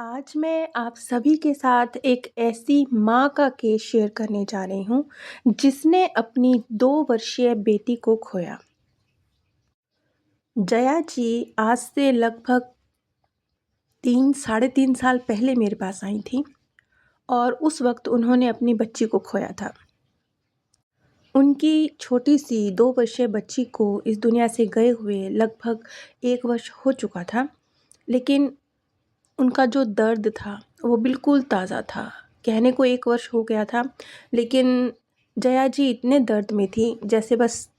आज मैं आप सभी के साथ एक ऐसी माँ का केस शेयर करने जा रही हूँ, जिसने अपनी 2 वर्षीय बेटी को खोया। जया जी आज से लगभग 3 साढ़े 3 साल पहले मेरे पास आई थीं और उस वक़्त उन्होंने अपनी बच्ची को खोया था। उनकी छोटी-सी 2 वर्षीय बच्ची को इस दुनिया से गए हुए लगभग 1 वर्ष हो चुका था, लेकिन उनका जो दर्द था, वो बिल्कुल ताज़ा था। कहने को 1 वर्ष हो गया था, लेकिन जया जी इतने दर्द में थीं, जैसे बस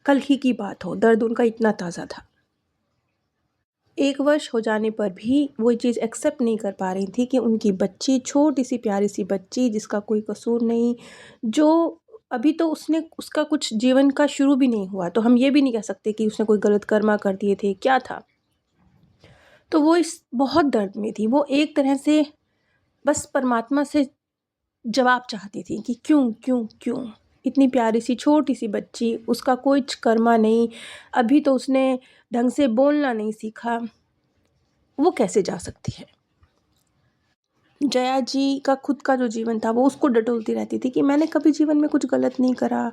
कल ही की बात हो, दर्द उनका इतना ताज़ा था। 1 वर्ष हो जाने पर भी वो ये चीज़ एक्सेप्ट नहीं कर पा रही थी कि उनकी बच्ची, छोटी-सी प्यारी-सी बच्ची जिसका कोई कसूर नहीं, जो अभी तो उसका कुछ जीवन का शुरू भी नहीं हुआ, तो हम ये भी नहीं कह सकते कि उसने कोई गलत कर्मा कर दिए थे, क्या था? तो वो इस बहुत दर्द में थी। वो एक तरह से बस परमात्मा से जवाब चाहती थी कि क्यों, क्यों, क्यों? इतनी प्यारी-सी छोटी-सी बच्ची, उसका कुछ कर्मा नहीं, अभी तो उसने ढंग से बोलना नहीं सीखा, वो कैसे जा सकती है? जया जी का खुद का जो जीवन था, वो उसको डटोलती रहती थी कि मैंने कभी जीवन में कुछ गलत नहीं करा,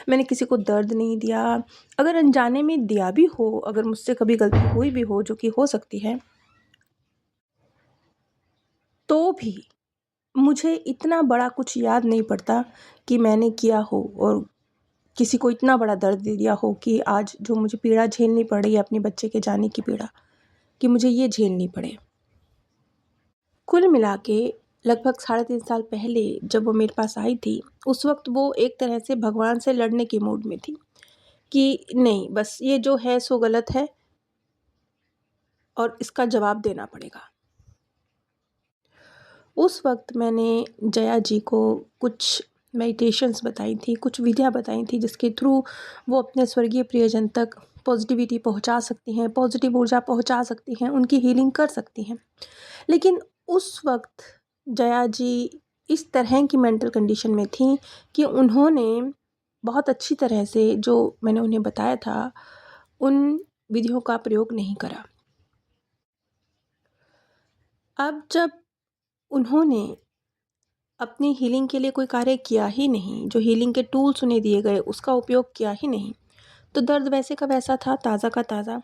मैंने किसी को दर्द नहीं दिया। अगर अनजाने में दिया भी हो, अगर मुझसे कभी गलती हुई भी हो, जो कि हो सकती है, तो भी मुझे इतना बड़ा कुछ याद नहीं पड़ता कि मैंने किया हो और किसी को इतना बड़ा दर्द दे दिया हो कि आज जो मुझे पीड़ा झेलनी पड़ रही है अपने बच्चे के जाने की पीड़ा, कि मुझे ये झेलनी पड़े। कुल मिला के लगभग साढ़े 3 साल पहले जब वो मेरे पास आई थी, उस वक़्त वो एक तरह से भगवान से लड़ने के मूड में थी कि नहीं, बस ये जो है सो गलत है और इसका जवाब देना पड़ेगा। उस वक़्त मैंने जया जी को कुछ मेडिटेशंस बताई थी, कुछ विधियाँ बताई थी जिसके थ्रू वो अपने स्वर्गीय प्रियजन तक पॉज़िटिविटी पहुँचा सकती हैं, पॉज़िटिव ऊर्जा पहुँचा सकती हैं, उनकी हीलिंग कर सकती हैं। लेकिन उस वक़्त जया जी इस तरह की मेंटल कंडीशन में थीं कि उन्होंने बहुत अच्छी तरह से जो मैंने उन्हें बताया था, उन विधियों का प्रयोग नहीं करा। अब जब उन्होंने अपनी हीलिंग के लिए कोई कार्य किया ही नहीं, जो हीलिंग के टूल्स उन्हें दिए गए उसका उपयोग किया ही नहीं, तो दर्द वैसे का वैसा था, ताज़ा का ताज़ा।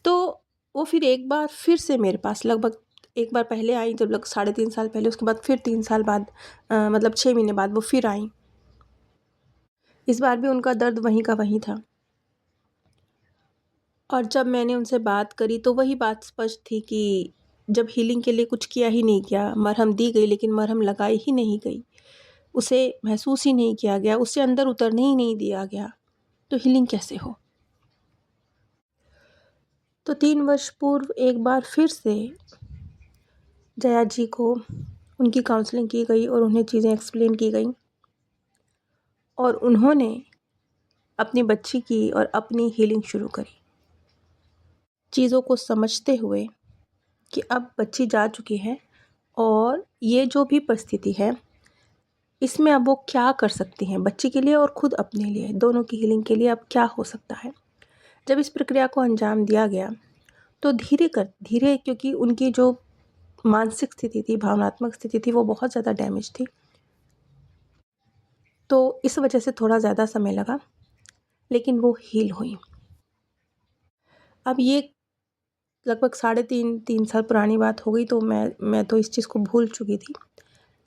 तो वो फिर एक बार फिर से मेरे पास लगभग एक बार पहले आई जब साढ़े 3 साल पहले, उसके बाद फिर 3 साल बाद मतलब 6 महीने बाद वो फिर आईं। इस बार भी उनका दर्द वहीं का वहीं था और जब मैंने उनसे बात करी तो वही बात स्पष्ट थी कि जब हीलिंग के लिए कुछ किया ही नहीं गया, मरहम दी गई लेकिन मरहम लगाई ही नहीं गई, उसे महसूस ही नहीं किया गया, उससे अंदर उतरने ही नहीं दिया गया, तो हीलिंग कैसे हो? तो 3 वर्ष पूर्व एक बार फिर से जया जी को उनकी काउंसलिंग की गई और उन्हें चीज़ें एक्सप्लेन की गईं और उन्होंने अपनी बच्ची की और अपनी हीलिंग शुरू करी। चीज़ों को समझते हुए कि अब बच्ची जा चुकी है और ये जो भी परिस्थिति है, इसमें अब वो क्या कर सकती हैं बच्ची के लिए और खुद अपने लिए, दोनों की हीलिंग के लिए अब क्या हो सकता है। जब इस प्रक्रिया को अंजाम दिया गया, तो धीरे क्योंकि उनकी जो मानसिक स्थिति थी, भावनात्मक स्थिति थी, वो बहुत ज़्यादा डैमेज थी। तो इस वजह से थोड़ा ज़्यादा समय लगा, लेकिन वो हील हुईं। अब ये लगभग साढ़े 3 साल पुरानी बात हो गई, तो मैं तो इस चीज़ को भूल चुकी थी।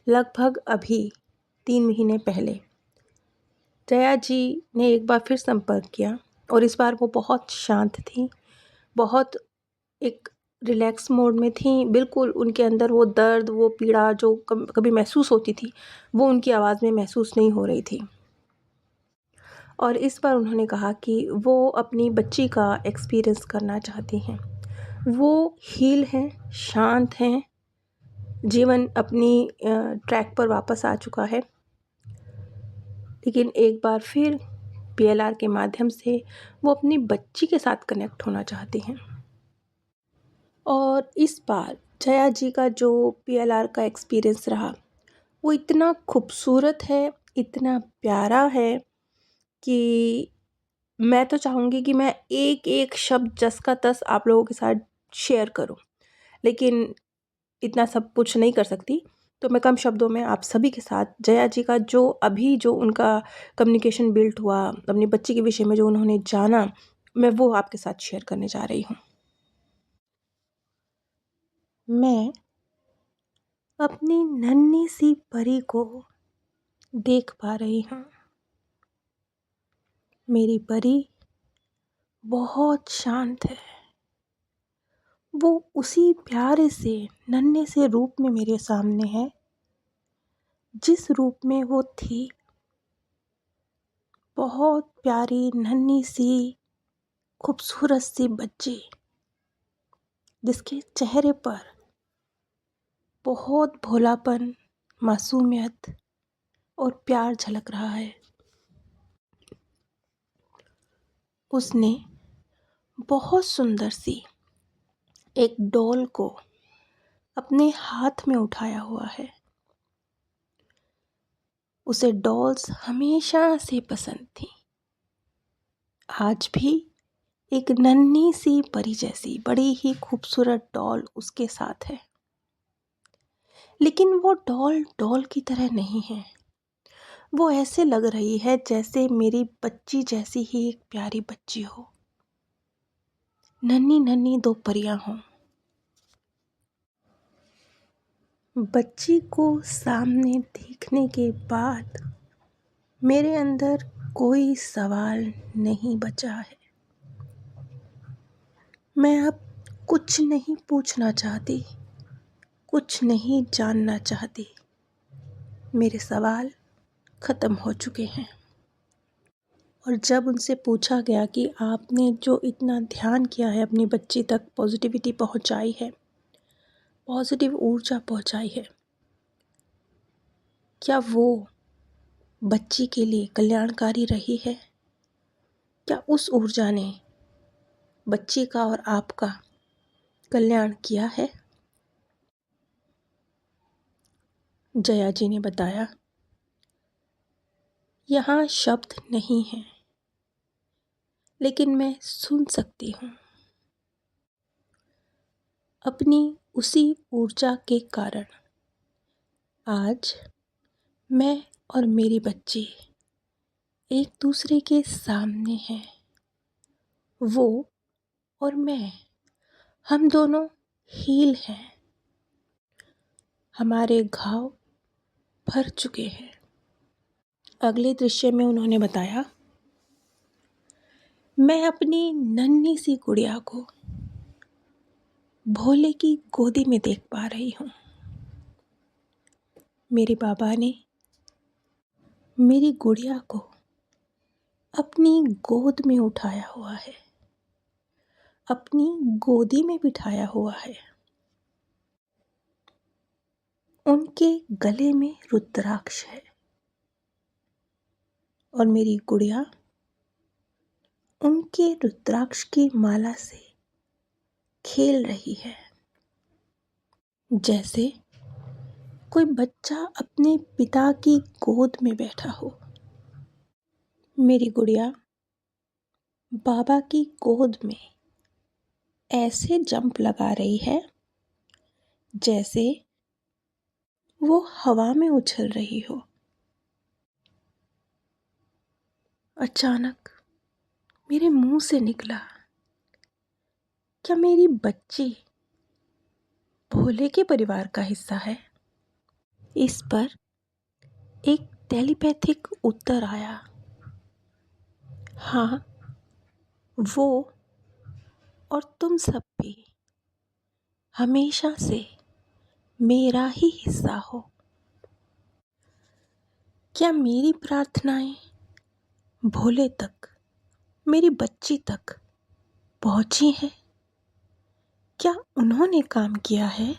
लगभग अभी 3 महीने पहले जया जी ने एक बार फिर संपर्क किया और इस बार वो बहुत शांत थीं, बहुत एक रिलैक्स मोड में थीं। बिल्कुल उनके अंदर वो दर्द, वो पीड़ा जो कभी महसूस होती थी, वो उनकी आवाज़ में महसूस नहीं हो रही थी। और इस बार उन्होंने कहा कि वो अपनी बच्ची का एक्सपीरियंस करना चाहती हैं। वो हील हैं, शांत हैं, जीवन अपनी ट्रैक पर वापस आ चुका है। लेकिन एक बार फिर पीएलआर के माध्यम से वो अपनी बच्ची के साथ कनेक्ट होना चाहती हैं। और इस बार जया जी का जो पीएलआर का एक्सपीरियंस रहा, वो इतना खूबसूरत है, इतना प्यारा है कि मैं तो चाहूँगी कि मैं एक-एक शब्द जस का तस आप लोगों के साथ शेयर करूँ। लेकिन इतना सब कुछ नहीं कर सकती। तो मैं कम शब्दों में आप सभी के साथ जया जी का जो उनका कम्युनिकेशन बिल्ड हुआ, अपनी बच्ची के विषय में जो उन्होंने जाना, मैं वो आपके साथ शेयर करने जा रही हूँ। मैं अपनी नन्ही सी परी को देख पा रही हूँ। मेरी परी बहुत शांत है। वो उसी प्यारे से नन्हे से रूप में मेरे सामने है जिस रूप में वो थी। बहुत प्यारी नन्ही सी खूबसूरत सी बच्ची जिसके चेहरे पर बहुत भोलापन, मासूमियत और प्यार झलक रहा है। उसने बहुत सुंदर सी एक डॉल को अपने हाथ में उठाया हुआ है। उसे डॉल्स हमेशा से पसंद थी। आज भी एक नन्ही सी परी जैसी बड़ी ही खूबसूरत डॉल उसके साथ है। लेकिन वो डॉल डॉल की तरह नहीं है। वो ऐसे लग रही है जैसे मेरी बच्ची जैसी ही एक प्यारी बच्ची हो। नन्ही नन्ही दो परियां हों। बच्ची को सामने देखने के बाद मेरे अंदर कोई सवाल नहीं बचा है। मैं अब कुछ नहीं पूछना चाहती, कुछ नहीं जानना चाहती। मेरे सवाल ख़त्म हो चुके हैं। और जब उनसे पूछा गया कि आपने जो इतना ध्यान किया है, अपनी बच्ची तक पॉजिटिविटी पहुंचाई है, पॉजिटिव ऊर्जा पहुंचाई है, क्या वो बच्ची के लिए कल्याणकारी रही है? क्या उस ऊर्जा ने बच्ची का और आपका कल्याण किया है? जया जी ने बताया, यहाँ शब्द नहीं हैं, लेकिन मैं सुन सकती हूँ। अपनी उसी ऊर्जा के कारण आज मैं और मेरी बच्ची एक दूसरे के सामने हैं। वो और मैं, हम दोनों हील हैं। हमारे घाव भर चुके हैं। अगले दृश्य में उन्होंने बताया, मैं अपनी नन्ही सी गुड़िया को भोले की गोदी में देख पा रही हूँ। मेरे बाबा ने मेरी गुड़िया को अपनी गोद में उठाया हुआ है, अपनी गोदी में बिठाया हुआ है। उनके गले में रुद्राक्ष है और मेरी गुड़िया उनके रुद्राक्ष की माला से खेल रही है, जैसे कोई बच्चा अपने पिता की गोद में बैठा हो। मेरी गुड़िया बाबा की गोद में ऐसे जंप लगा रही है जैसे वो हवा में उछल रही हो। अचानक मेरे मुंह से निकला, क्या मेरी बच्ची भोले के परिवार का हिस्सा है? इस पर एक टेलीपैथिक उत्तर आया, हाँ, वो और तुम सब भी हमेशा से मेरा ही हिस्सा हो। क्या मेरी प्रार्थनाएं भोले तक, मेरी बच्ची तक पहुंची हैं? क्या उन्होंने काम किया है?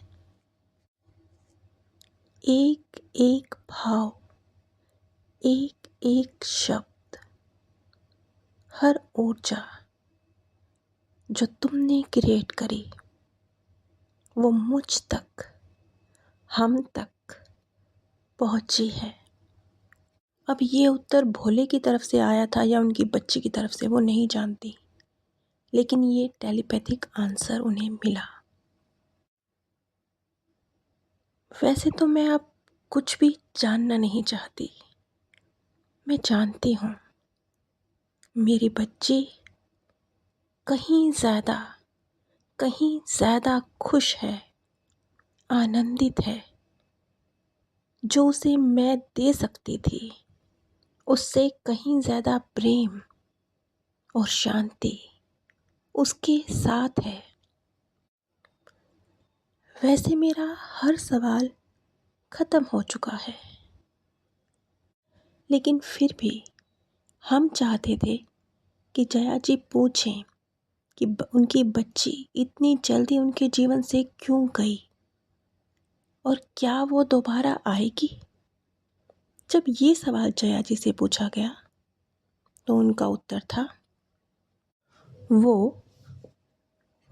एक एक भाव, एक एक शब्द, हर ऊर्जा जो तुमने क्रिएट करी, वो मुझ तक, हम तक पहुंची है। अब ये उत्तर भोले की तरफ से आया था या उनकी बच्ची की तरफ से, वो नहीं जानती, लेकिन ये टेलीपैथिक आंसर उन्हें मिला। वैसे तो मैं अब कुछ भी जानना नहीं चाहती। मैं जानती हूँ मेरी बच्ची कहीं ज़्यादा खुश है, आनंदित है। जो उसे मैं दे सकती थी, उससे कहीं ज़्यादा प्रेम और शांति उसके साथ है। वैसे मेरा हर सवाल ख़त्म हो चुका है, लेकिन फिर भी हम चाहते थे कि जया जी पूछें कि उनकी बच्ची इतनी जल्दी उनके जीवन से क्यों गई और क्या वो दोबारा आएगी। जब ये सवाल जया जी से पूछा गया तो उनका उत्तर था, वो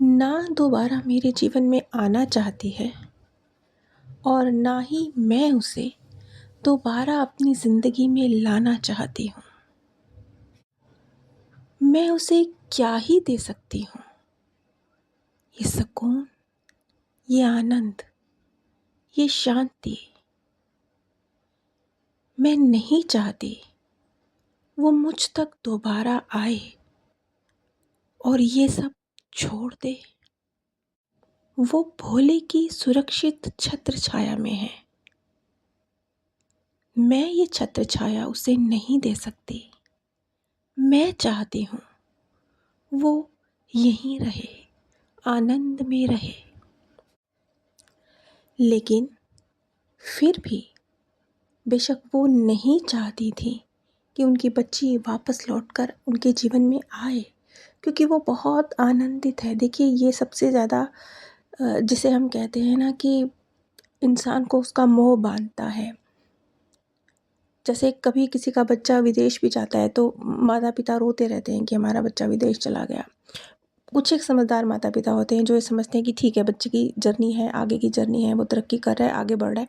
ना दोबारा मेरे जीवन में आना चाहती है और ना ही मैं उसे दोबारा अपनी ज़िंदगी में लाना चाहती हूँ। मैं उसे क्या ही दे सकती हूँ, ये सुकून, ये आनंद, ये शांति। मैं नहीं चाहती वो मुझ तक दोबारा आए और ये सब छोड़ दे। वो भोले की सुरक्षित छत्र छाया में है। मैं ये छत्र छाया उसे नहीं दे सकती। मैं चाहती हूँ वो यहीं रहे, आनंद में रहे। लेकिन फिर भी बेशक वो नहीं चाहती थी कि उनकी बच्ची वापस लौटकर उनके जीवन में आए, क्योंकि वो बहुत आनंदित है। देखिए, ये सबसे ज़्यादा जिसे हम कहते हैं ना कि इंसान को उसका मोह बांधता है। जैसे कभी किसी का बच्चा विदेश भी जाता है तो माता पिता रोते रहते हैं कि हमारा बच्चा विदेश चला गया। कुछ एक समझदार माता पिता होते हैं जो ये समझते हैं कि ठीक है, बच्चे की जर्नी है, आगे की जर्नी है, वो तरक्की कर रहा है, आगे बढ़ रहा है,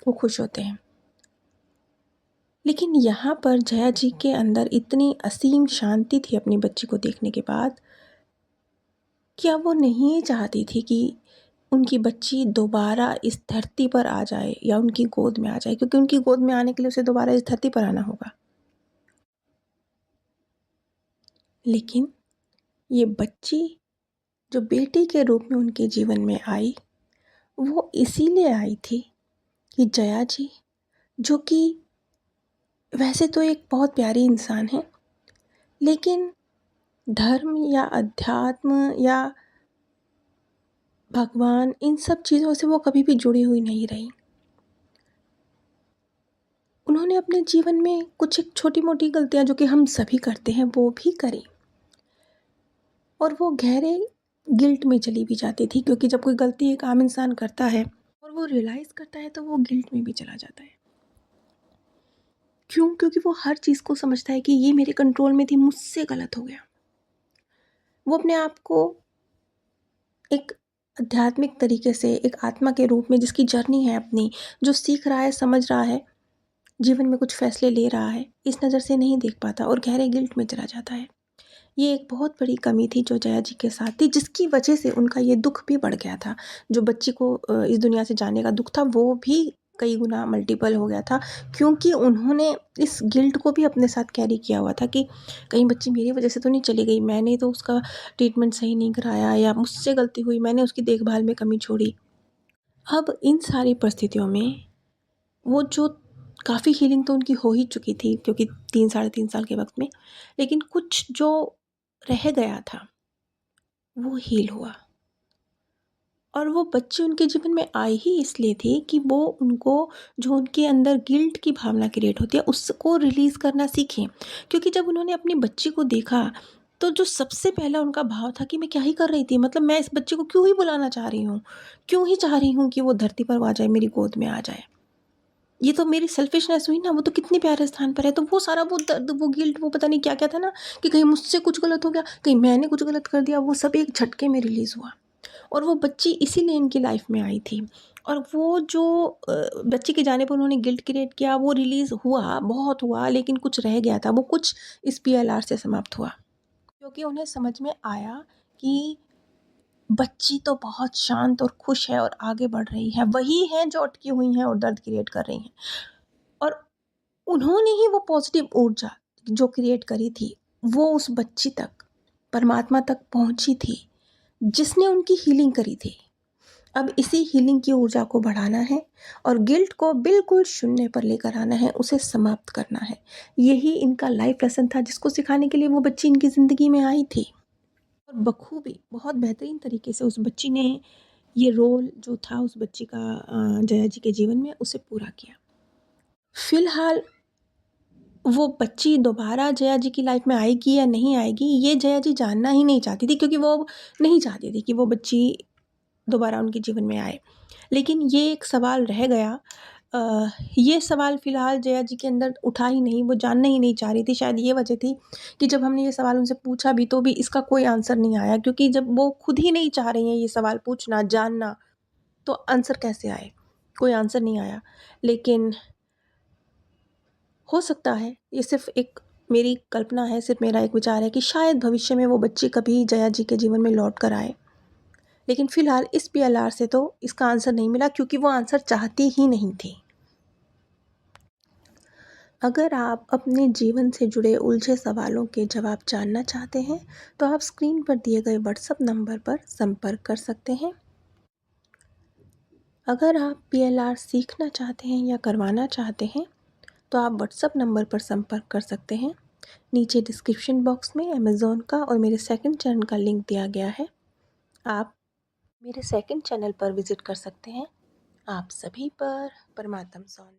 वो खुश होते हैं। लेकिन यहाँ पर जया जी के अंदर इतनी असीम शांति थी अपनी बच्ची को देखने के बाद, क्या वो नहीं चाहती थी कि उनकी बच्ची दोबारा इस धरती पर आ जाए या उनकी गोद में आ जाए, क्योंकि उनकी गोद में आने के लिए उसे दोबारा इस धरती पर आना होगा। लेकिन ये बच्ची जो बेटी के रूप में उनके जीवन में आई, वो इसीलिए आई थी कि जया जी, जो कि वैसे तो एक बहुत प्यारी इंसान है, लेकिन धर्म या अध्यात्म या भगवान, इन सब चीज़ों से वो कभी भी जुड़ी हुई नहीं रही। उन्होंने अपने जीवन में कुछ एक छोटी मोटी गलतियाँ जो कि हम सभी करते हैं वो भी करी, और वो गहरे गिल्ट में चली भी जाती थी, क्योंकि जब कोई गलती एक आम इंसान करता है और वो रियलाइज़ करता है तो वो गिल्ट में भी चला जाता है। क्यों? क्योंकि वो हर चीज़ को समझता है कि ये मेरे कंट्रोल में थी, मुझसे गलत हो गया। वो अपने आप को एक आध्यात्मिक तरीके से, एक आत्मा के रूप में जिसकी जर्नी है अपनी, जो सीख रहा है, समझ रहा है, जीवन में कुछ फैसले ले रहा है, इस नज़र से नहीं देख पाता और गहरे गिल्ट में चला जाता है। ये एक बहुत बड़ी कमी थी जो जया जी के साथ थी, जिसकी वजह से उनका ये दुख भी बढ़ गया था। जो बच्ची को इस दुनिया से जाने का दुख था, वो भी कई गुना मल्टीपल हो गया था, क्योंकि उन्होंने इस गिल्ट को भी अपने साथ कैरी किया हुआ था कि कहीं बच्ची मेरी वजह से तो नहीं चली गई, मैंने तो उसका ट्रीटमेंट सही नहीं कराया, या मुझसे गलती हुई, मैंने उसकी देखभाल में कमी छोड़ी। अब इन सारी परिस्थितियों में वो जो काफ़ी हीलिंग तो उनकी हो ही चुकी थी, क्योंकि 3 साढ़े 3 साल के वक्त में, लेकिन कुछ जो रह गया था वो हील हुआ। और वो बच्ची उनके जीवन में आई ही इसलिए थी कि वो उनको, जो उनके अंदर गिल्ट की भावना क्रिएट होती है, उसको रिलीज़ करना सीखें। क्योंकि जब उन्होंने अपनी बच्ची को देखा तो जो सबसे पहला उनका भाव था कि मैं क्या ही कर रही थी, मतलब मैं इस बच्चे को क्यों ही बुलाना चाह रही हूँ, क्यों ही चाह रही हूँ कि वो धरती पर आ जाए, मेरी गोद में आ जाए। ये तो मेरी सेल्फिशनेस हुई ना, वो तो कितने प्यारे स्थान पर है। तो वो सारा वो दर्द, वो गिल्ट, वो पता नहीं क्या-क्या था ना, कि कहीं मुझसे कुछ गलत हो गया, कहीं मैंने कुछ गलत कर दिया, वो सब एक झटके में रिलीज़ हुआ। और वो बच्ची इसीलिए इनकी लाइफ में आई थी। और वो जो बच्ची के जाने पर उन्होंने गिल्ट क्रिएट किया, वो रिलीज़ हुआ, बहुत हुआ, लेकिन कुछ रह गया था। वो कुछ इस पीएलआर से समाप्त हुआ, क्योंकि उन्हें समझ में आया कि बच्ची तो बहुत शांत और खुश है और आगे बढ़ रही है, वही हैं जो अटकी हुई हैं और दर्द क्रिएट कर रही हैं। और उन्होंने ही वो पॉजिटिव ऊर्जा जो क्रिएट करी थी, वो उस बच्ची तक, परमात्मा तक पहुंची थी, जिसने उनकी हीलिंग करी थी। अब इसी हीलिंग की ऊर्जा को बढ़ाना है और गिल्ट को बिल्कुल शून्य पर लेकर आना है, उसे समाप्त करना है। यही इनका लाइफ लेसन था, जिसको सिखाने के लिए वो बच्ची इनकी ज़िंदगी में आई थी। और बखूबी, बहुत बेहतरीन तरीके से उस बच्ची ने ये रोल जो था उस बच्ची का जया जी के जीवन में, उसे पूरा किया। फिलहाल वो बच्ची दोबारा जया जी की लाइफ में आएगी या नहीं आएगी, ये जया जी जानना ही नहीं चाहती थी, क्योंकि वो नहीं चाहती थी कि वो बच्ची दोबारा उनके जीवन में आए। लेकिन ये एक सवाल रह गया। ये सवाल फ़िलहाल जया जी के अंदर उठा ही नहीं, वो जानना ही नहीं चाह रही थी। शायद ये वजह थी कि जब हमने ये सवाल उनसे पूछा भी, तो भी इसका कोई आंसर नहीं आया, क्योंकि जब वो खुद ही नहीं चाह रही हैं ये सवाल पूछना, जानना, तो आंसर कैसे आए? कोई आंसर नहीं आया। लेकिन हो सकता है, ये सिर्फ़ एक मेरी कल्पना है, सिर्फ़ मेरा एक विचार है कि शायद भविष्य में वो बच्ची कभी जया जी के जीवन में लौट कर आए। लेकिन फ़िलहाल इस पीएलआर से तो इसका आंसर नहीं मिला, क्योंकि वो आंसर चाहती ही नहीं थी। अगर आप अपने जीवन से जुड़े उलझे सवालों के जवाब जानना चाहते हैं, तो आप स्क्रीन पर दिए गए व्हाट्सएप नंबर पर संपर्क कर सकते हैं। अगर आप पीएलआर सीखना चाहते हैं या करवाना चाहते हैं, तो आप व्हाट्सएप नंबर पर संपर्क कर सकते हैं। नीचे डिस्क्रिप्शन बॉक्स में अमेज़न का और मेरे सेकंड चैनल का लिंक दिया गया है। आप मेरे सेकंड चैनल पर विज़िट कर सकते हैं। आप सभी पर परमात्म सोन।